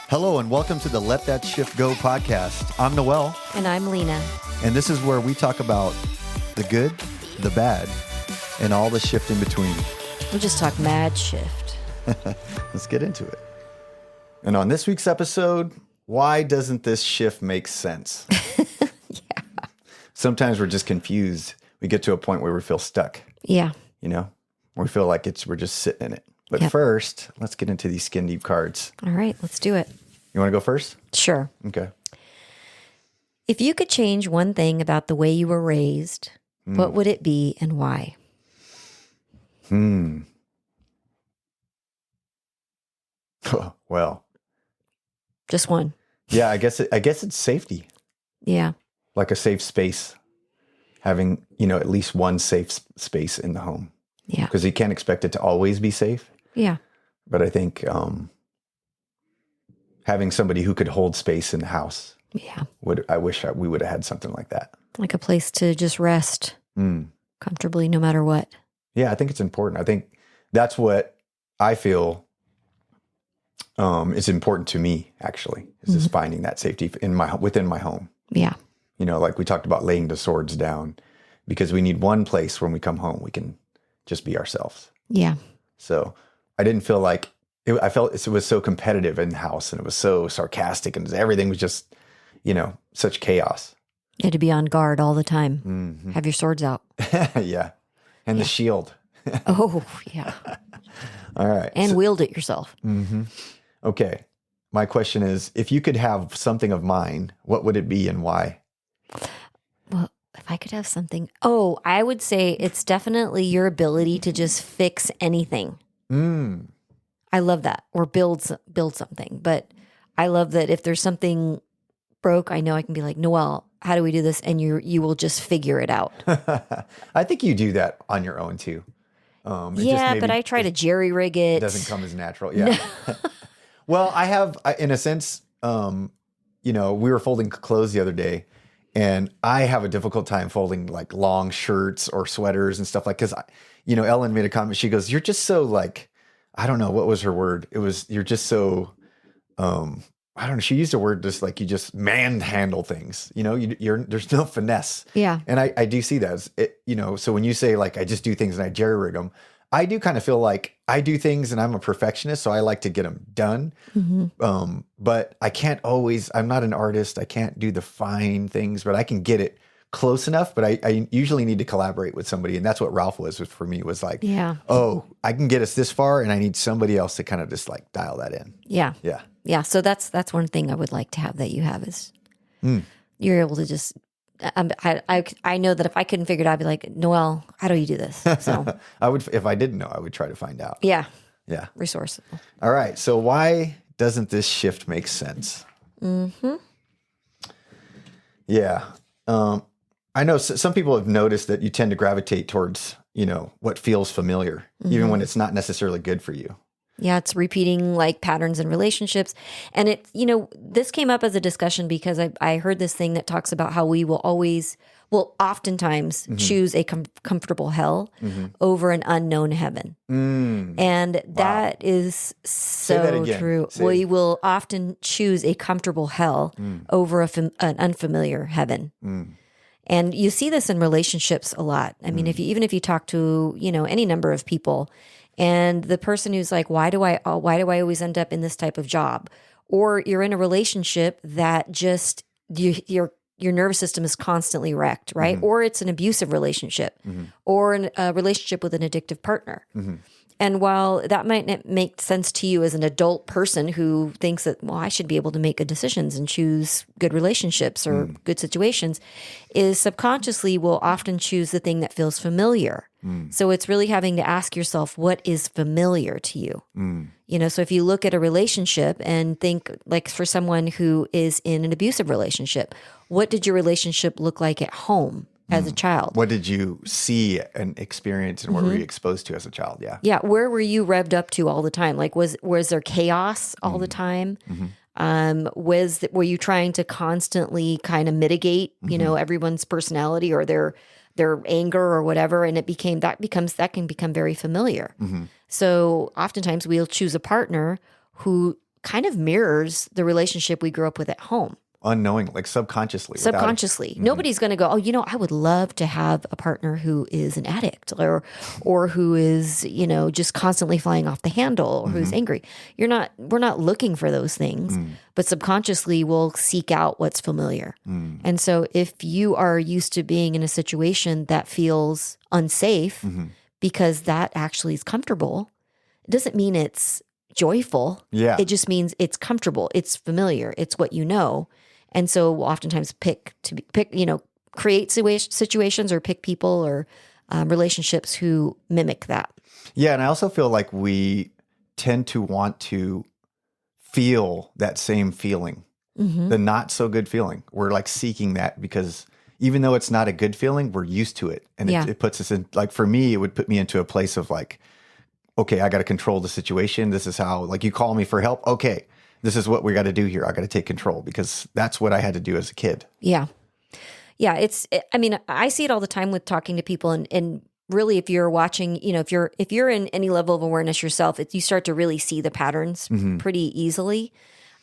Hello and welcome to the Let That Shift Go podcast. I'm Noel. And I'm Lena. And this is where we talk about the good, the bad, and all the shift in between. We'll just talk mad shift. Let's get into it. And on this week's episode, why doesn't this shift make sense? Yeah. Sometimes we're just confused. We get to a point where we feel stuck. Yeah. You know, we feel like we're just sitting in it. But first, let's get into these skin deep cards. All right, let's do it. You want to go first? Sure. Okay. If you could change one thing about the way you were raised, what would it be and why? Well. Just one. Yeah, I guess it's safety. Yeah. Like a safe space. Having, at least one safe space in the home. Yeah. Because you can't expect it to always be safe. Yeah. But I think having somebody who could hold space in the house. Yeah. I wish we would have had something like that. Like a place to just rest comfortably no matter what. Yeah, I think it's important. I think that's what I feel is important to me, actually, is just finding that safety within my home. Yeah. Like we talked about laying the swords down, because we need one place when we come home we can just be ourselves. Yeah. So I didn't feel like I felt it was so competitive in the house, and it was so sarcastic, and everything was just, such chaos. You had to be on guard all the time. Have your swords out. Yeah. And the shield. Oh, yeah. All right. And wield it yourself. Okay. My question is, if you could have something of mine, what would it be and why? Well, if I could have something, I would say it's definitely your ability to just fix anything. I love that. Or build something. But I love that if there's something broke, I know I can be like, Noel, how do we do this? And you will just figure it out. I think you do that on your own too. But I try to jerry rig it. It doesn't come as natural. Yeah. Well, I have, in a sense, we were folding clothes the other day, and I have a difficult time folding like long shirts or sweaters and stuff because, Ellen made a comment. She goes, "You're just so like," I don't know, what was her word? It was, "You're just so, I don't know." She used a word just like you just manhandle things. There's no finesse. Yeah. And I do see that as it, so when you say like, I just do things and I jerry rig them, I do kind of feel like I do things and I'm a perfectionist. So I like to get them done. But I can't always, I'm not an artist. I can't do the fine things, but I can get it close enough. But I usually need to collaborate with somebody. And that's what Ralph was for me, was like, I can get us this far and I need somebody else to kind of just like dial that in. Yeah. Yeah. Yeah. So that's one thing I would like to have that you have is you're able to just, I know that if I couldn't figure it out, I'd be like, Noel, how do you do this? So I would, if I didn't know, I would try to find out. Yeah. Yeah. Resourceful. All right. So why doesn't this shift make sense? Yeah. I know some people have noticed that you tend to gravitate towards, what feels familiar, even when it's not necessarily good for you. Yeah, it's repeating like patterns in relationships. And it, this came up as a discussion because I heard this thing that talks about how we will oftentimes choose a comfortable hell over an unknown heaven. And that is so true. We will often choose a comfortable hell over an unfamiliar heaven. And you see this in relationships a lot. I mean, even if you talk to, any number of people, and the person who's like, why do I always end up in this type of job? Or you're in a relationship that just your nervous system is constantly wrecked, right? Or it's an abusive relationship, or a relationship with an addictive partner. And while that might not make sense to you as an adult person who thinks that, well, I should be able to make good decisions and choose good relationships or good situations, is subconsciously will often choose the thing that feels familiar. So it's really having to ask yourself, what is familiar to you? So if you look at a relationship and think like for someone who is in an abusive relationship, what did your relationship look like at home as a child? What did you see and experience, and what were you exposed to as a child? Yeah. Yeah. Where were you revved up to all the time? Like, was there chaos all the time? Were you trying to constantly kind of mitigate, everyone's personality or their anger or whatever, and that can become very familiar. So oftentimes we'll choose a partner who kind of mirrors the relationship we grew up with at home. Unknowing, like subconsciously. Subconsciously. Nobody's going to go, oh, I would love to have a partner who is an addict or who is, just constantly flying off the handle or who's angry. We're not looking for those things, but subconsciously we'll seek out what's familiar. And so if you are used to being in a situation that feels unsafe because that actually is comfortable, it doesn't mean it's joyful. Yeah. It just means it's comfortable. It's familiar. It's what you know. And so we'll oftentimes create situations or pick people or relationships who mimic that. Yeah. And I also feel like we tend to want to feel that same feeling, the not so good feeling. We're like seeking that because even though it's not a good feeling, we're used to it. And it puts us in, like for me, it would put me into a place of like, okay, I got to control the situation. This is how, like you call me for help. Okay. This is what we got to do here. I got to take control because that's what I had to do as a kid. Yeah. Yeah. I see it all the time with talking to people and really if you're watching, if you're in any level of awareness yourself, you start to really see the patterns pretty easily.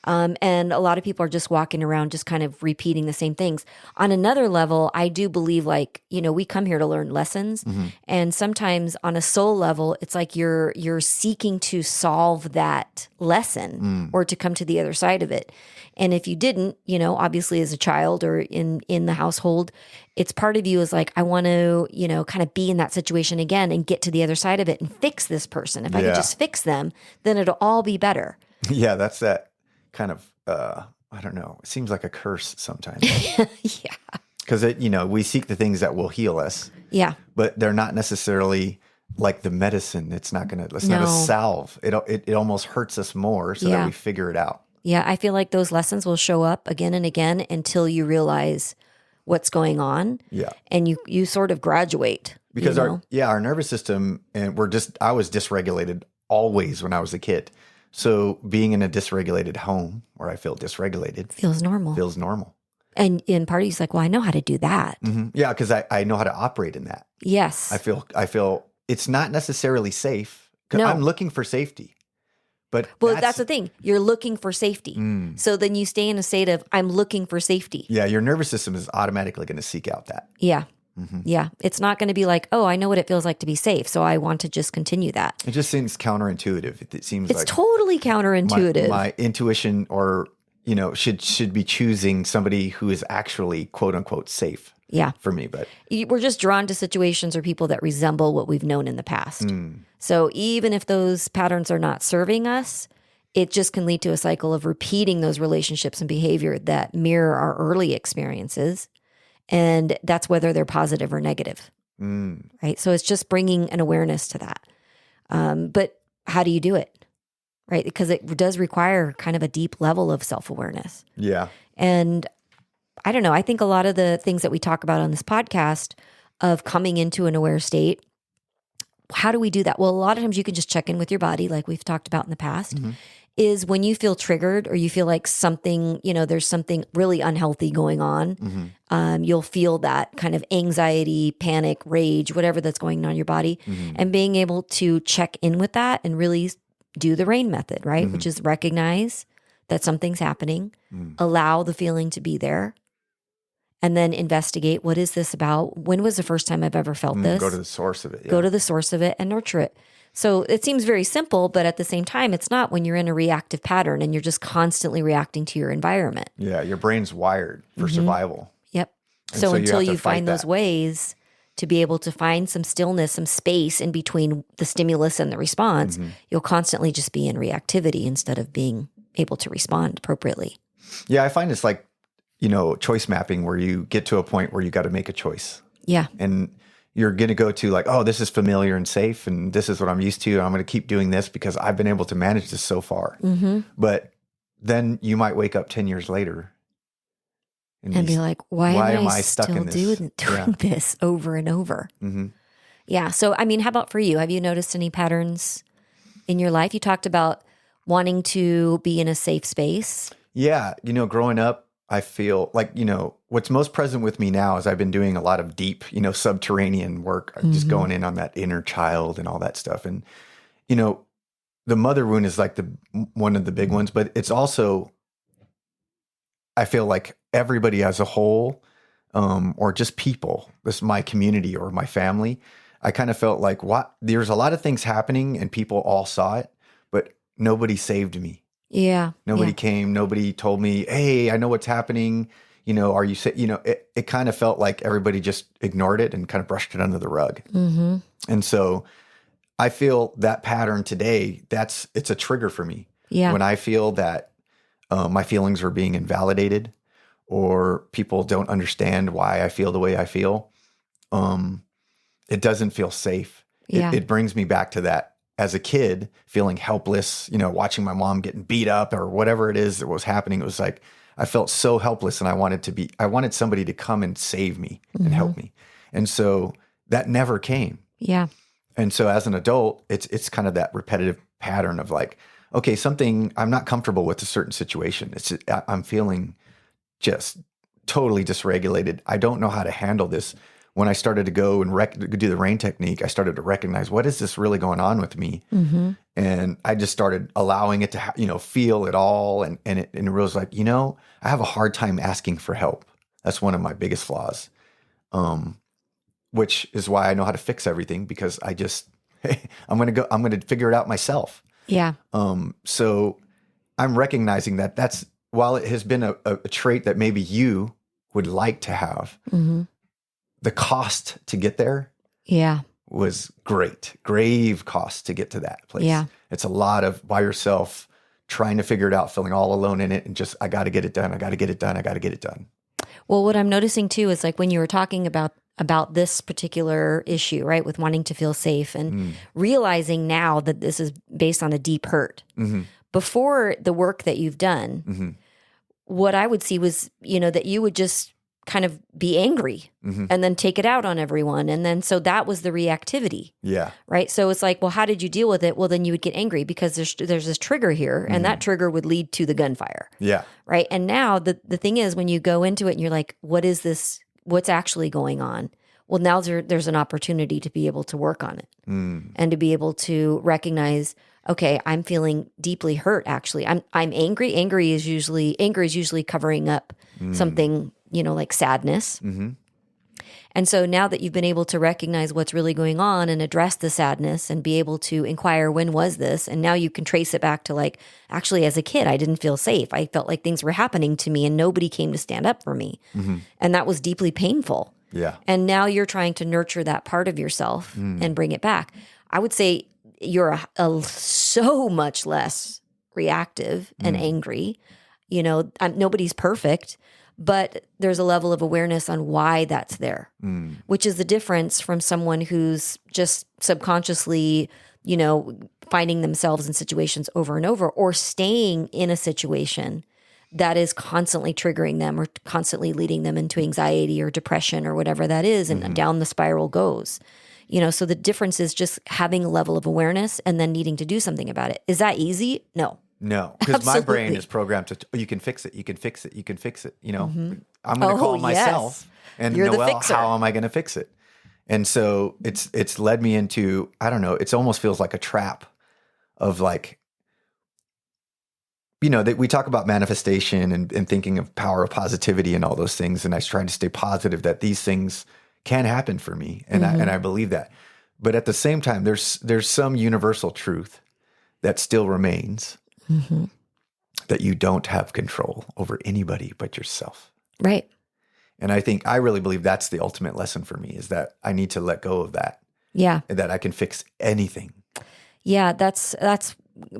And a lot of people are just walking around just kind of repeating the same things. On another level, I do believe we come here to learn lessons. And sometimes on a soul level, it's like you're seeking to solve that lesson or to come to the other side of it. And if you didn't, obviously as a child or in the household, it's part of you is like, I want to, kind of be in that situation again and get to the other side of it and fix this person. If I could just fix them, then it'll all be better. Yeah, that's that kind of, I don't know, it seems like a curse sometimes. Yeah. Because, we seek the things that will heal us. Yeah. But they're not necessarily like the medicine. It's not not a salve. It almost hurts us more so that we figure it out. Yeah. I feel like those lessons will show up again and again until you realize what's going on. Yeah. And you sort of graduate. Because our nervous system, and I was dysregulated always when I was a kid. So being in a dysregulated home where I feel dysregulated feels normal. And in parties like, well, I know how to do that. Yeah, because I know how to operate in that. Yes. I feel it's not necessarily safe. No. I'm looking for safety. But that's the thing. You're looking for safety. So then you stay in a state of, I'm looking for safety. Yeah, your nervous system is automatically going to seek out that. Yeah. Yeah. It's not going to be like, oh, I know what it feels like to be safe, so I want to just continue that. It just seems counterintuitive. It seems it's totally counterintuitive. My intuition or, should be choosing somebody who is actually quote unquote safe. Yeah. For me, but we're just drawn to situations or people that resemble what we've known in the past. So even if those patterns are not serving us, it just can lead to a cycle of repeating those relationships and behavior that mirror our early experiences. And that's whether they're positive or negative, right? So it's just bringing an awareness to that. But how do you do it, right? Because it does require kind of a deep level of self-awareness. Yeah. And I don't know, I think a lot of the things that we talk about on this podcast of coming into an aware state, how do we do that? Well, a lot of times you can just check in with your body like we've talked about in the past. Is when you feel triggered or you feel like something, there's something really unhealthy going on, you'll feel that kind of anxiety, panic, rage, whatever that's going on in your body. And being able to check in with that and really do the RAIN method, right? Which is recognize that something's happening, allow the feeling to be there, and then investigate, what is this about? When was the first time I've ever felt this? Go to the source of it. Go to the source of it and nurture it. So it seems very simple, but at the same time, it's not when you're in a reactive pattern and you're just constantly reacting to your environment. Yeah, your brain's wired for survival. Yep. And So until you fight find those ways to be able to find some stillness, some space in between the stimulus and the response, you'll constantly just be in reactivity instead of being able to respond appropriately. Yeah, I find it's like, choice mapping where you get to a point where you got to make a choice. Yeah. And you're going to go to like, oh, this is familiar and safe, and this is what I'm used to. And I'm going to keep doing this because I've been able to manage this so far. But then you might wake up 10 years later and be like, why am I stuck still in this? doing this over and over? Yeah. So, how about for you? Have you noticed any patterns in your life? You talked about wanting to be in a safe space. Yeah. Growing up, I feel like, what's most present with me now is I've been doing a lot of deep, subterranean work, just going in on that inner child and all that stuff. And, the mother wound is like one of the big ones, but it's also, I feel like everybody as a whole, or just people, this my community or my family, I kind of felt like there's a lot of things happening and people all saw it, but nobody saved me. Yeah. Nobody came. Nobody told me, hey, I know what's happening. Are you, it kind of felt like everybody just ignored it and kind of brushed it under the rug. Mm-hmm. And so I feel that pattern today, it's a trigger for me. Yeah. When I feel that my feelings are being invalidated or people don't understand why I feel the way I feel, it doesn't feel safe. Yeah. It brings me back to that as a kid, feeling helpless, watching my mom getting beat up or whatever it is that was happening. It was like, I felt so helpless and I wanted somebody to come and save me and help me. And so that never came. Yeah. And so as an adult, it's kind of that repetitive pattern of like, okay, I'm not comfortable with a certain situation. I'm feeling just totally dysregulated. I don't know how to handle this. When I started to go and do the rain technique, I started to recognize, what is this really going on with me? Mm-hmm. And I just started allowing it to, feel it all. And it was like, I have a hard time asking for help. That's one of my biggest flaws, which is why I know how to fix everything, because I'm going to figure it out myself. Yeah. So I'm recognizing that while it has been a trait that maybe you would like to have, mm-hmm. the cost to get there was grave cost to get to that place. Yeah. It's a lot of by yourself, trying to figure it out, feeling all alone in it, and just, I got to get it done. I got to get it done. I got to get it done. Well, what I'm noticing too is like when you were talking about this particular issue, right, with wanting to feel safe and realizing now that this is based on a deep hurt. Mm-hmm. Before the work that you've done, mm-hmm. what I would see was, that you would just kind of be angry mm-hmm. and then take it out on everyone. And then, so that was the reactivity. Yeah. Right. So it's like, well, how did you deal with it? Well, then you would get angry because there's this trigger here, and that trigger would lead to the gunfire. Yeah. Right. And now the thing is, when you go into it and you're like, what is this? What's actually going on? Well, now there's an opportunity to be able to work on it and to be able to recognize, okay, I'm feeling deeply hurt. Actually, I'm angry. Anger is usually covering up something, like sadness. Mm-hmm. And so now that you've been able to recognize what's really going on and address the sadness and be able to inquire, when was this? And now you can trace it back to like, actually, as a kid, I didn't feel safe. I felt like things were happening to me and nobody came to stand up for me. Mm-hmm. And that was deeply painful. Yeah. And now you're trying to nurture that part of yourself and bring it back. I would say you're so much less reactive and angry. Nobody's perfect, but there's a level of awareness on why that's there, which is the difference from someone who's just subconsciously, finding themselves in situations over and over, or staying in a situation that is constantly triggering them or constantly leading them into anxiety or depression or whatever that is, and down the spiral goes. So the difference is just having a level of awareness and then needing to do something about it. Is that easy? No. No, because my brain is programmed to, you can fix it, you can fix it, you can fix it. I'm going to call myself and You're Noel, how am I going to fix it? And so it's led me into, I don't know, it almost feels like a trap of like, that we talk about manifestation and thinking of power of positivity and all those things. And I try to stay positive that these things can happen for me. And I believe that. But at the same time, there's some universal truth that still remains, that you don't have control over anybody but yourself. Right. And I really believe that's the ultimate lesson for me, is that I need to let go of that. Yeah. And that I can fix anything. Yeah, that's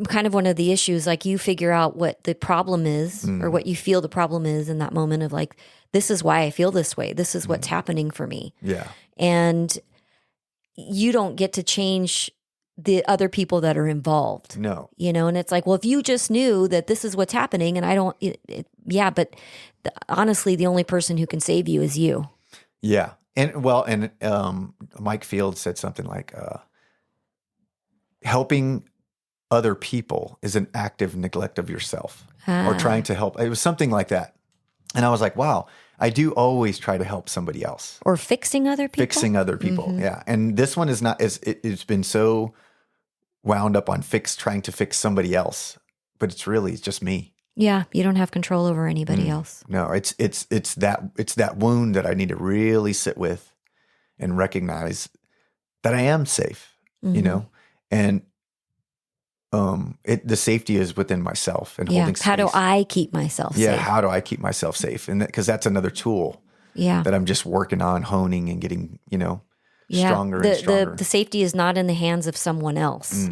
kind of one of the issues. Like, you figure out what the problem is or what you feel the problem is in that moment of like, this is why I feel this way. This is what's happening for me. Yeah. And you don't get to change the other people that are involved. No. And it's like, well, if you just knew that this is what's happening and I don't, but honestly, the only person who can save you is you. Yeah. And Mike Field said something like, helping other people is an active neglect of yourself, or trying to help. It was something like that. And I was like, wow, I do always try to help somebody else. Or fixing other people. Yeah. And this one is not, it's been so wound up on trying to fix somebody else, but it's really just me. Yeah, you don't have control over anybody else. No, it's that wound that I need to really sit with and recognize that I am safe, you know, and the safety is within myself and holding space. How do I keep myself safe? Yeah, how do I keep myself safe? And because that's another tool that I'm just working on honing and getting, stronger and stronger. The safety is not in the hands of someone else.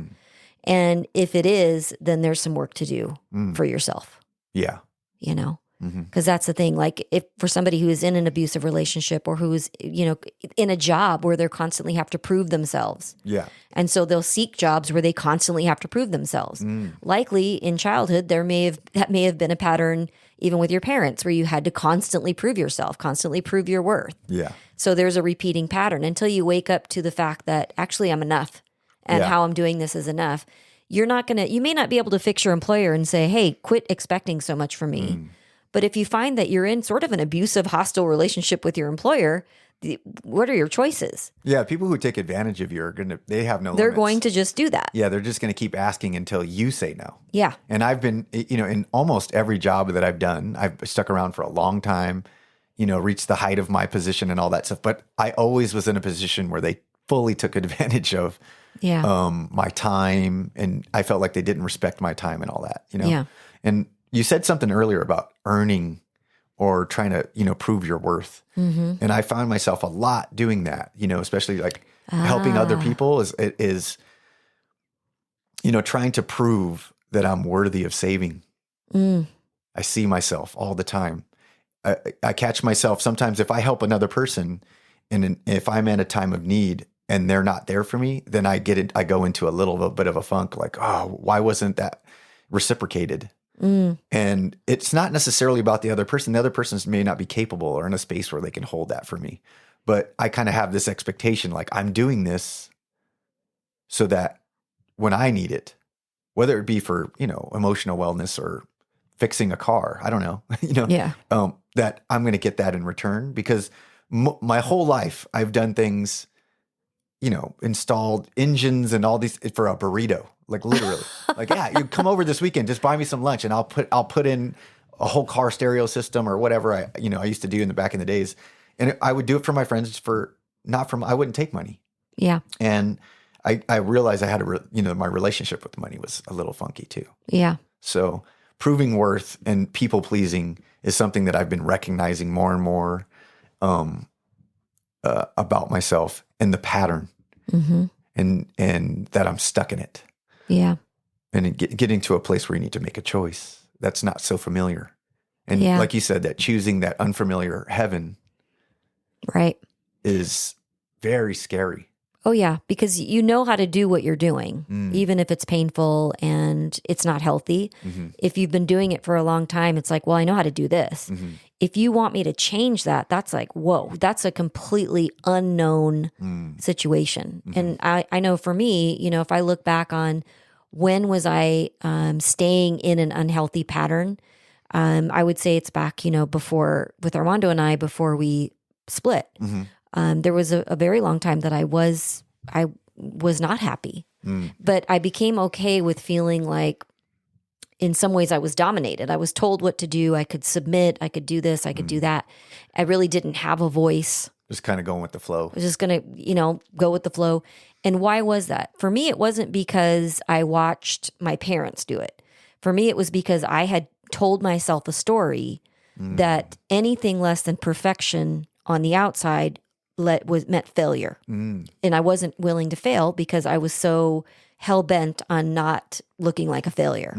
And if it is, then there's some work to do for yourself. Yeah. Because that's the thing. Like if for somebody who is in an abusive relationship or who is, in a job where they're constantly have to prove themselves. Yeah. And so they'll seek jobs where they constantly have to prove themselves. Likely in childhood, that may have been a pattern even with your parents where you had to constantly prove yourself, constantly prove your worth. Yeah. So there's a repeating pattern until you wake up to the fact that actually I'm enough and how I'm doing this is enough. You may not be able to fix your employer and say, hey, quit expecting so much from me. But if you find that you're in sort of an abusive, hostile relationship with your employer, what are your choices? Yeah, people who take advantage of you they have no They're limits. going to just do that. Yeah, they're just going to keep asking until you say no. Yeah. And I've been, in almost every job that I've done, I've stuck around for a long time, reached the height of my position and all that stuff. But I always was in a position where they fully took advantage of my time. And I felt like they didn't respect my time and all that, Yeah. And you said something earlier about earning or trying to, prove your worth. And I found myself a lot doing that, especially like helping other people is trying to prove that I'm worthy of saving. I see myself all the time. I catch myself sometimes if I help another person and if I'm in a time of need and they're not there for me, then I go into a little bit of a funk like, oh, why wasn't that reciprocated? And it's not necessarily about the other person. The other person may not be capable or in a space where they can hold that for me. But I kind of have this expectation, like I'm doing this so that when I need it, whether it be for, emotional wellness or fixing a car, I don't know, that I'm going to get that in return because my whole life I've done things, installed engines and all these for a burrito. Like literally, like, yeah, you come over this weekend, just buy me some lunch and I'll put in a whole car stereo system or whatever I used to do in the back in the days. And I would do it for my friends I wouldn't take money. Yeah. And I realized I had my relationship with money was a little funky too. Yeah. So proving worth and people pleasing is something that I've been recognizing more and more, about myself and the pattern and that I'm stuck in it. Yeah. And getting to a place where you need to make a choice that's not so familiar. And like you said, that choosing that unfamiliar heaven is very scary. Oh, yeah, because you know how to do what you're doing, even if it's painful and it's not healthy. If you've been doing it for a long time, it's like, well, I know how to do this. If you want me to change that, that's like, whoa, that's a completely unknown situation. And I know for me, if I look back on when was I staying in an unhealthy pattern, I would say it's back, before with Armando and I, before we split. There was a very long time that I was not happy, but I became okay with feeling like in some ways I was dominated. I was told what to do. I could submit. I could do this. I could do that. I really didn't have a voice. Just kind of going with the flow. I was just going to, go with the flow. And why was that? For me, it wasn't because I watched my parents do it. For me, it was because I had told myself a story that anything less than perfection on the outside meant failure. And I wasn't willing to fail because I was so hell-bent on not looking like a failure.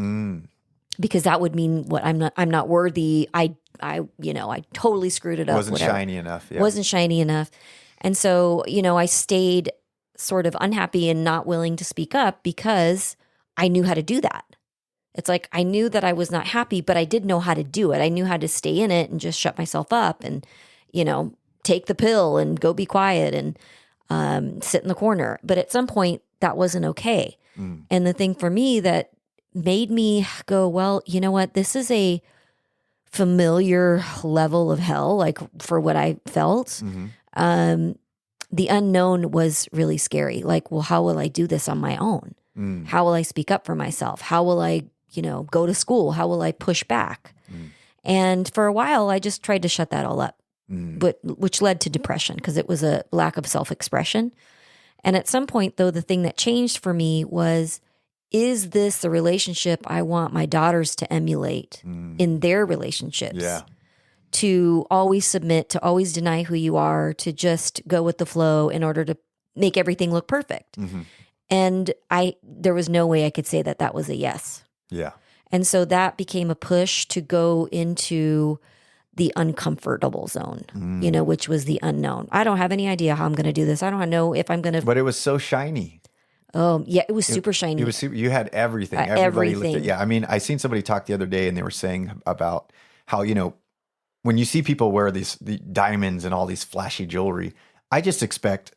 Because that would mean what I'm not worthy. I totally screwed it up. Wasn't shiny enough. Yeah. Wasn't shiny enough. And so, I stayed sort of unhappy and not willing to speak up because I knew how to do that. It's like I knew that I was not happy, but I did know how to do it. I knew how to stay in it and just shut myself up and, take the pill and go be quiet and sit in the corner. But at some point, that wasn't okay. And the thing for me that made me go, well, you know what? This is a familiar level of hell, like for what I felt. The unknown was really scary. Like, well, how will I do this on my own? How will I speak up for myself? How will I, go to school? How will I push back? And for a while, I just tried to shut that all up, which led to depression because it was a lack of self-expression. And at some point, though, the thing that changed for me was, is this the relationship I want my daughters to emulate in their relationships? Yeah. To always submit, to always deny who you are, to just go with the flow in order to make everything look perfect. And there was no way I could say that was a yes. Yeah. And so that became a push to go into the uncomfortable zone, which was the unknown. I don't have any idea how I'm going to do this. I don't know if I'm going to. But it was so shiny. Oh, yeah, it was super shiny. It was super, you had everything. Everybody looked at. Yeah, I mean, I seen somebody talk the other day, and they were saying about how when you see people wear the diamonds and all these flashy jewelry, I just expect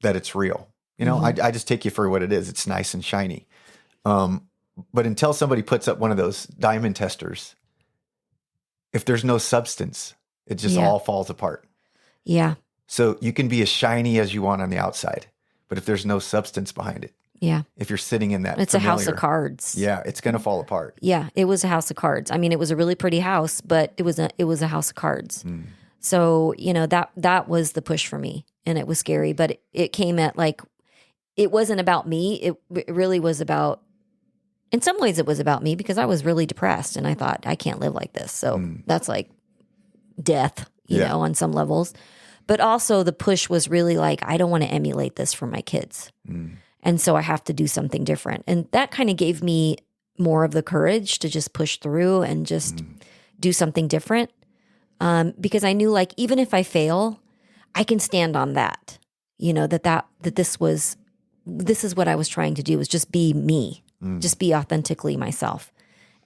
that it's real. I just take you for what it is. It's nice and shiny. But until somebody puts up one of those diamond testers, if there's no substance, it just all falls apart. Yeah. So you can be as shiny as you want on the outside, but if there's no substance behind it, if you're sitting in that, it's a house of cards. Yeah, it's going to fall apart. Yeah, it was a house of cards. I mean, it was a really pretty house, but it was a house of cards. So that was the push for me, and it was scary. But it came at it wasn't about me. It really was about. In some ways, it was about me because I was really depressed, and I thought I can't live like this. So that's like death, you know, on some levels. But also, the push was really I don't want to emulate this for my kids. And so I have to do something different. And that kind of gave me more of the courage to just push through and just do something different. Because I knew even if I fail, I can stand on that, that this is what I was trying to do, was just be me, just be authentically myself.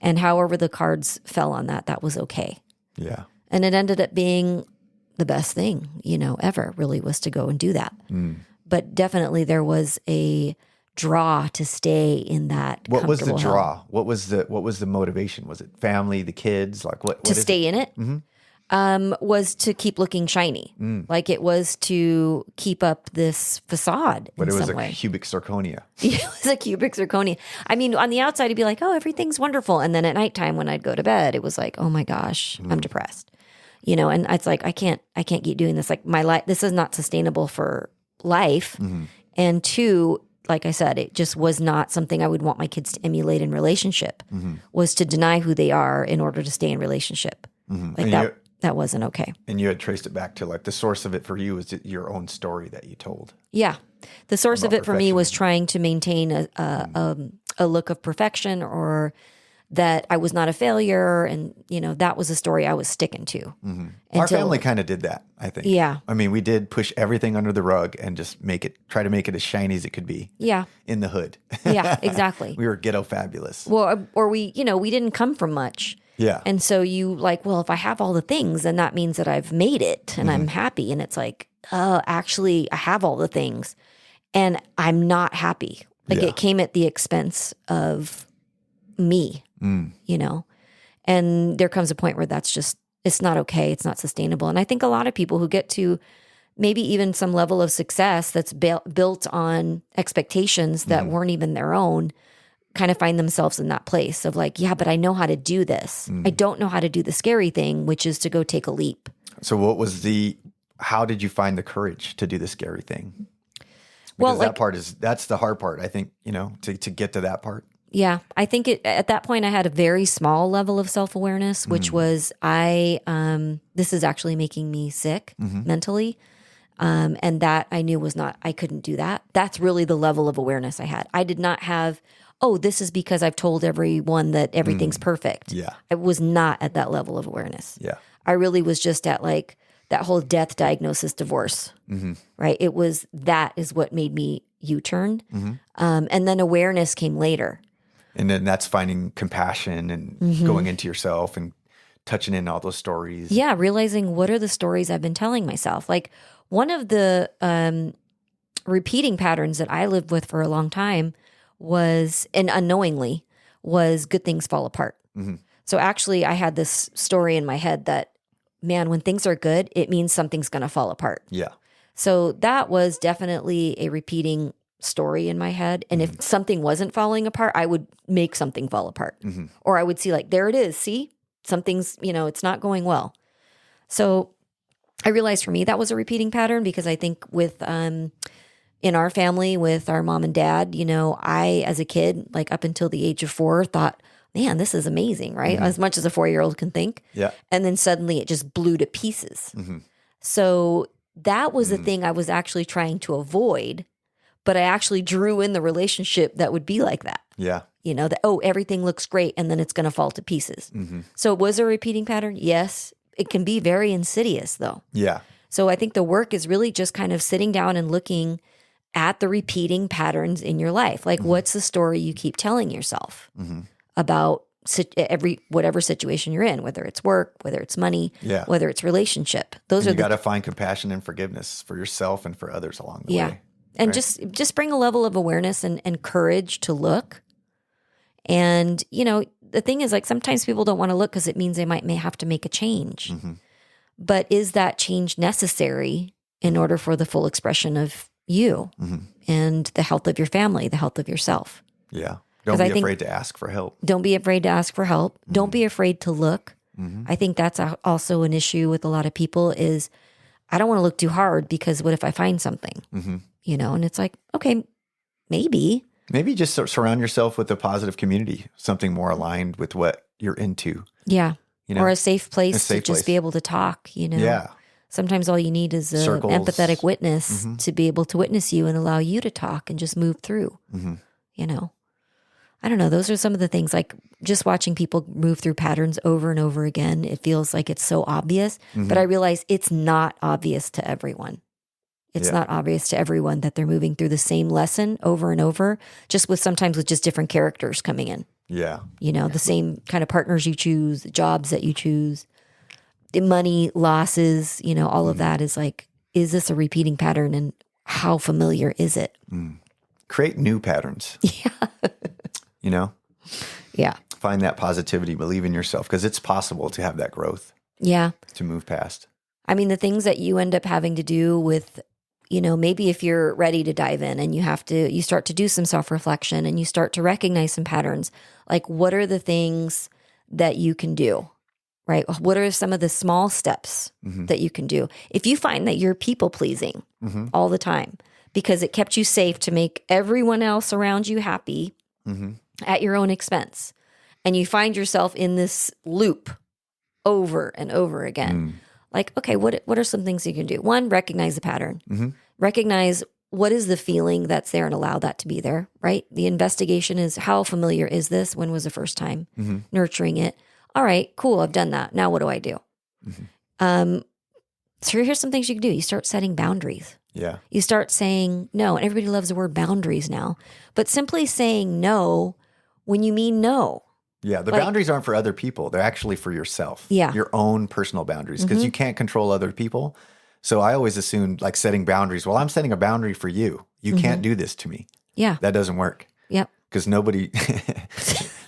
And however the cards fell on that was okay. Yeah. And it ended up being the best thing, ever really, was to go and do that. But definitely there was a draw to stay in that. What was the draw? Hell. What was the motivation? Was it family, the kids? What to stay in it? Was to keep looking shiny. It was to keep up this facade. But it was a cubic zirconia. It was a cubic zirconia. I mean, on the outside, it'd be oh, everything's wonderful. And then at nighttime when I'd go to bed, it was oh my gosh, I'm depressed. And it's I can't keep doing this. My life, this is not sustainable for life. And two, like I said, it just was not something I would want my kids to emulate in relationship, was to deny who they are in order to stay in relationship. That wasn't okay. And you had traced it back to the source of it for you was your own story that you told. Yeah. The source of it for me was trying to maintain a look of perfection, or that I was not a failure. And, that was a story I was sticking to. Our family kind of did that, I think. Yeah. I mean, we did push everything under the rug and just try to make it as shiny as it could be. Yeah. In the hood. Yeah, exactly. We were ghetto fabulous. Well, or we didn't come from much. Yeah. And so you well, if I have all the things, then that means that I've made it and I'm happy. And it's oh, actually, I have all the things and I'm not happy. It came at the expense of me, and there comes a point where that's just, it's not okay. It's not sustainable. And I think a lot of people who get to maybe even some level of success that's built on expectations that weren't even their own, kind of find themselves in that place of yeah, but I know how to do this. I don't know how to do the scary thing, which is to go take a leap. So how did you find the courage to do the scary thing? Because that's the hard part, I think, to get to that part. Yeah. I think at that point I had a very small level of self-awareness, which was this is actually making me sick mentally. And that I knew I couldn't do that. That's really the level of awareness I had. I did not have, this is because I've told everyone that everything's perfect. Yeah. I was not at that level of awareness. Yeah. I really was just at that whole death, diagnosis, divorce, right? That is what made me U-turn. And then awareness came later. And then that's finding compassion and going into yourself and touching in all those stories. Yeah, realizing what are the stories I've been telling myself. One of the repeating patterns that I lived with for a long time was, and unknowingly, was good things fall apart. So actually I had this story in my head that, man, when things are good, it means something's going to fall apart. Yeah. So that was definitely a repeating story in my head. And if something wasn't falling apart, I would make something fall apart. Or I would see like, there it is. See, something's, it's not going well. So I realized for me that was a repeating pattern because I think with, in our family with our mom and dad, I, as a kid, like up until the age of 4, thought, man, this is amazing, right? As much as a 4-year-old can think. Yeah. And then suddenly it just blew to pieces. So that was the thing I was actually trying to avoid, but I actually drew in the relationship that would be like that. Yeah. That, everything looks great and then it's going to fall to pieces. So it was a repeating pattern. Yes. It can be very insidious though. Yeah. So I think the work is really just kind of sitting down and looking at the repeating patterns in your life. Like what's the story you keep telling yourself about whatever situation you're in, whether it's work, whether it's money, whether it's relationship. You got to find compassion and forgiveness for yourself and for others along the way. And right? just bring a level of awareness and courage to look. And, the thing is like sometimes people don't want to look because it means they may have to make a change. But is that change necessary in order for the full expression of you and the health of your family, the health of yourself? Yeah. Don't be afraid to ask for help. Don't be afraid to ask for help. Don't be afraid to look. I think that's also an issue with a lot of people is I don't want to look too hard because what if I find something? And it's like, okay, maybe. Maybe just surround yourself with a positive community, something more aligned with what you're into. Yeah. Or a safe place to just be able to talk, Yeah. Sometimes all you need is an empathetic witness to be able to witness you and allow you to talk and just move through, I don't know. Those are some of the things like just watching people move through patterns over and over again. It feels like it's so obvious, but I realize it's not obvious to everyone. It's not obvious to everyone that they're moving through the same lesson over and over, sometimes with just different characters coming in. Yeah. The same kind of partners you choose, jobs that you choose, the money, losses, all of that is like, is this a repeating pattern and how familiar is it? Create new patterns. Yeah. Yeah. Find that positivity, believe in yourself because it's possible to have that growth. Yeah. To move past. I mean, the things that you end up having to do with, maybe if you're ready to dive in and you start to do some self-reflection and you start to recognize some patterns, like what are the things that you can do, right? What are some of the small steps that you can do? If you find that you're people pleasing all the time because it kept you safe to make everyone else around you happy at your own expense, and you find yourself in this loop over and over again, like, okay, what are some things you can do? One, recognize the pattern. Recognize what is the feeling that's there and allow that to be there, right? The investigation is how familiar is this? When was the first time? Nurturing it. All right, cool, I've done that. Now what do I do? So here's some things you can do. You start setting boundaries. Yeah. You start saying no, and everybody loves the word boundaries now, but simply saying no when you mean no. Yeah, the boundaries aren't for other people. They're actually for yourself. Yeah. Your own personal boundaries because you can't control other people. So I always assumed like setting boundaries. Well, I'm setting a boundary for you. You can't do this to me. Yeah. That doesn't work. Yep. Because nobody,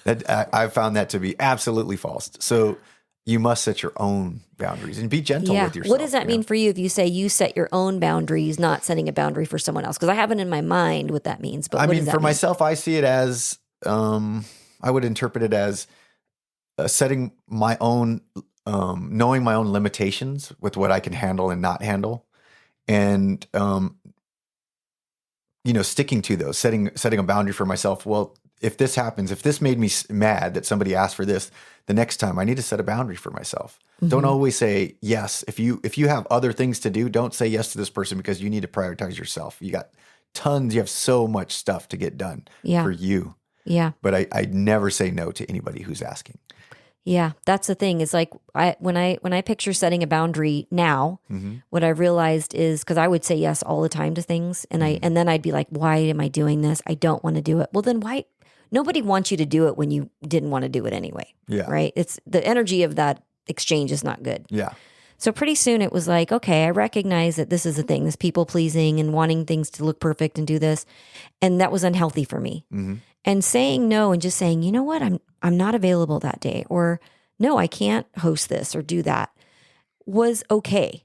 I've found that to be absolutely false. So you must set your own boundaries and be gentle with yourself. What does that mean for you if you say you set your own boundaries, not setting a boundary for someone else? Because I haven't in my mind what that means. But what does that for mean? myself, I see it as, I would interpret it as setting my own, knowing my own limitations with what I can handle and not handle. And, sticking to those, setting a boundary for myself. Well, if this happens, if this made me mad that somebody asked for this, the next time I need to set a boundary for myself. Don't always say yes. If you have other things to do, don't say yes to this person because you need to prioritize yourself. You got you have so much stuff to get done for you. Yeah. But I never say no to anybody who's asking. Yeah, that's the thing. Is like when I picture setting a boundary now, what I realized is because I would say yes all the time to things, and and then I'd be like, why am I doing this? I don't want to do it. Well, then why? Nobody wants you to do it when you didn't want to do it anyway. Yeah. Right. It's the energy of that exchange is not good. Yeah. So pretty soon it was like, okay, I recognize that this is a thing, this people pleasing and wanting things to look perfect and do this, and that was unhealthy for me. And saying no and just saying, you know what, I'm not available that day, or no, I can't host this or do that, was okay.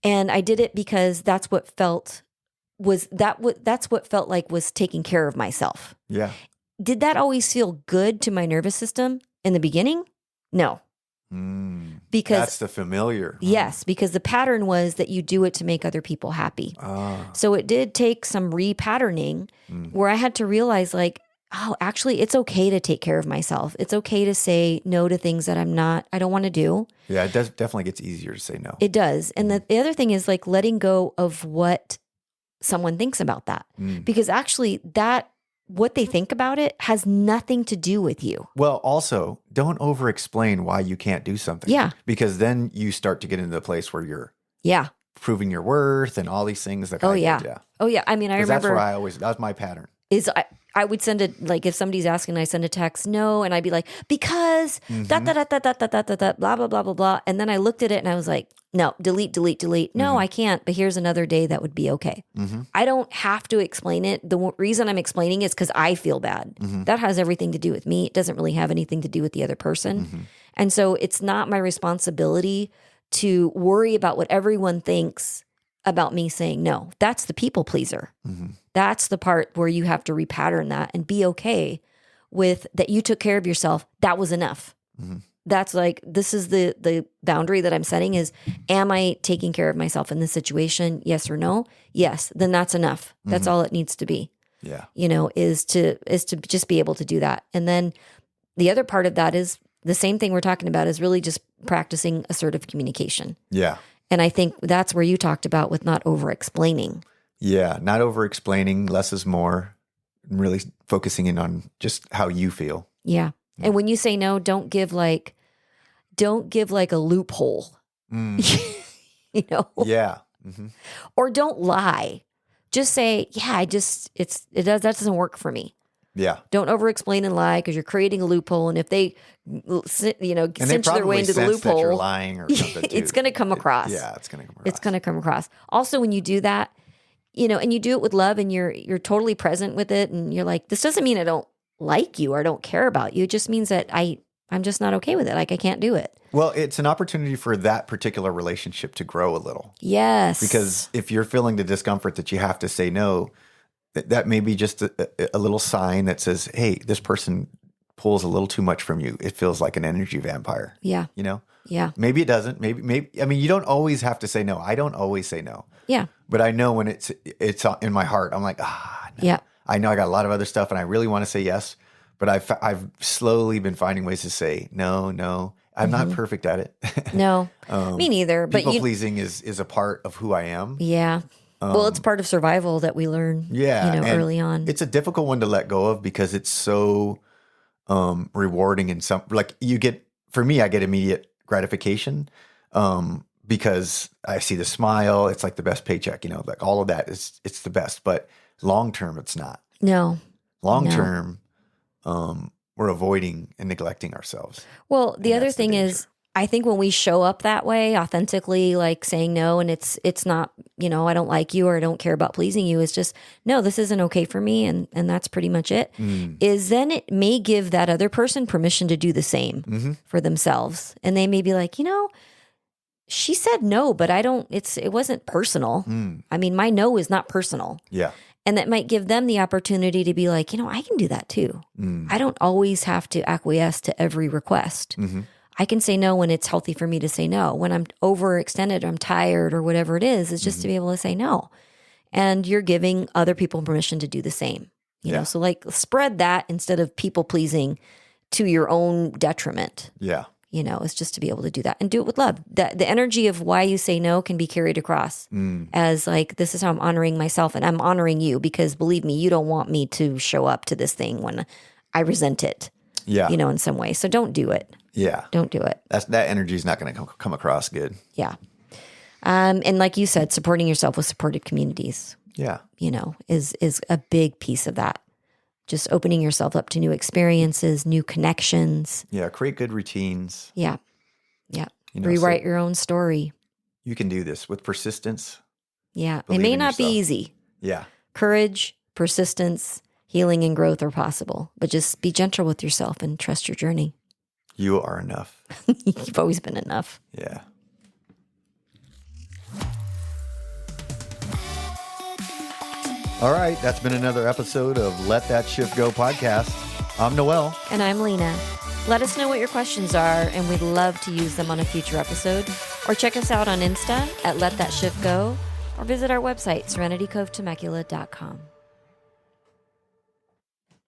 And I did it because that's what felt that's what felt like was taking care of myself. Yeah. Did that always feel good to my nervous system in the beginning? No. Because that's the familiar. Yes, because the pattern was that you do it to make other people happy. So it did take some repatterning where I had to realize like, oh, actually it's okay to take care of myself. It's okay to say no to things that I don't want to do. Yeah, it definitely gets easier to say no. It does. And the other thing is like letting go of what someone thinks about that. Because actually what they think about it has nothing to do with you. Well, also, don't over-explain why you can't do something. Yeah. Because then you start to get into the place where you're proving your worth and all these things that Oh, yeah. I mean, I remember. That was my pattern. I would send like if somebody's asking, I send a text, no, and I'd be like, because blah, blah, blah, blah, blah. And then I looked at it and I was like, no, delete. No, I can't, but here's another day that would be okay. I don't have to explain it. The reason I'm explaining is because I feel bad. That has everything to do with me. It doesn't really have anything to do with the other person. And so it's not my responsibility to worry about what everyone thinks about me saying no. That's the people pleaser. That's the part where you have to repattern that and be okay with that you took care of yourself. That was enough. That's like, this is the boundary that I'm setting is, am I taking care of myself in this situation? Yes or no? Yes. Then that's enough. That's all it needs to be. Yeah. Is to just be able to do that. And then the other part of that is the same thing we're talking about is really just practicing assertive communication. Yeah. And I think that's where you talked about with not over-explaining. Yeah, not over-explaining, less is more, really focusing in on just how you feel. Yeah. And when you say no, don't give like a loophole. Yeah. Or don't lie. Just say, yeah, that doesn't work for me. Yeah. Don't over-explain and lie because you're creating a loophole. And if they, cinch their way into the loophole, that you're lying or something too. It's going to come across. Yeah, it's going to come across. It's going to come across. Also, when you do that, and you do it with love and you're totally present with it. And you're like, this doesn't mean I don't like you or don't care about you. It just means that I'm just not okay with it. Like I can't do it. Well, it's an opportunity for that particular relationship to grow a little. Yes. Because if you're feeling the discomfort that you have to say no, that may be just a little sign that says, hey, this person pulls a little too much from you. It feels like an energy vampire. Yeah. Yeah. Maybe it doesn't. Maybe. I mean, you don't always have to say no. I don't always say no. Yeah. But I know when it's in my heart, I'm like, no. Yeah. I know I got a lot of other stuff and I really want to say yes, but I've slowly been finding ways to say no. I'm not perfect at it. No, me neither. But people pleasing is a part of who I am. Yeah. Well, it's part of survival that we learn. Yeah, early on. It's a difficult one to let go of because it's so rewarding and for me, I get immediate gratification because I see the smile. It's like the best paycheck. Like all of that it's the best. But long term, it's not. No. Long term, we're avoiding and neglecting ourselves. Well, the other thing is, I think when we show up that way, authentically, like saying no, and it's not, I don't like you or I don't care about pleasing you. It's just, no, this isn't okay for me. And that's pretty much it. Is then it may give that other person permission to do the same for themselves. And they may be like, she said no, but it wasn't personal. I mean, my no is not personal. Yeah. And that might give them the opportunity to be like, I can do that too. I don't always have to acquiesce to every request. I can say no when it's healthy for me to say no. When I'm overextended, or I'm tired or whatever it is, it's just to be able to say no. And you're giving other people permission to do the same. You know, so like spread that instead of people pleasing to your own detriment. Yeah. It's just to be able to do that and do it with love. The energy of why you say no can be carried across as like, this is how I'm honoring myself and I'm honoring you because believe me, you don't want me to show up to this thing when I resent it, in some way. So don't do it. Yeah. Don't do it. That energy is not going to come across good. Yeah. And like you said, supporting yourself with supportive communities. Yeah. Is a big piece of that. Just opening yourself up to new experiences, new connections. Yeah. Create good routines. Yeah. Yeah. Rewrite your own story. You can do this with persistence. Yeah. It may not be easy. Yeah. Courage, persistence, healing, and growth are possible. But just be gentle with yourself and trust your journey. You are enough. You've always been enough. Yeah. All right, that's been another episode of Let That Shift Go podcast. I'm Noel. And I'm Lena. Let us know what your questions are, and we'd love to use them on a future episode. Or check us out on Insta at Let That Shift Go, or visit our website, serenitycovetemecula.com.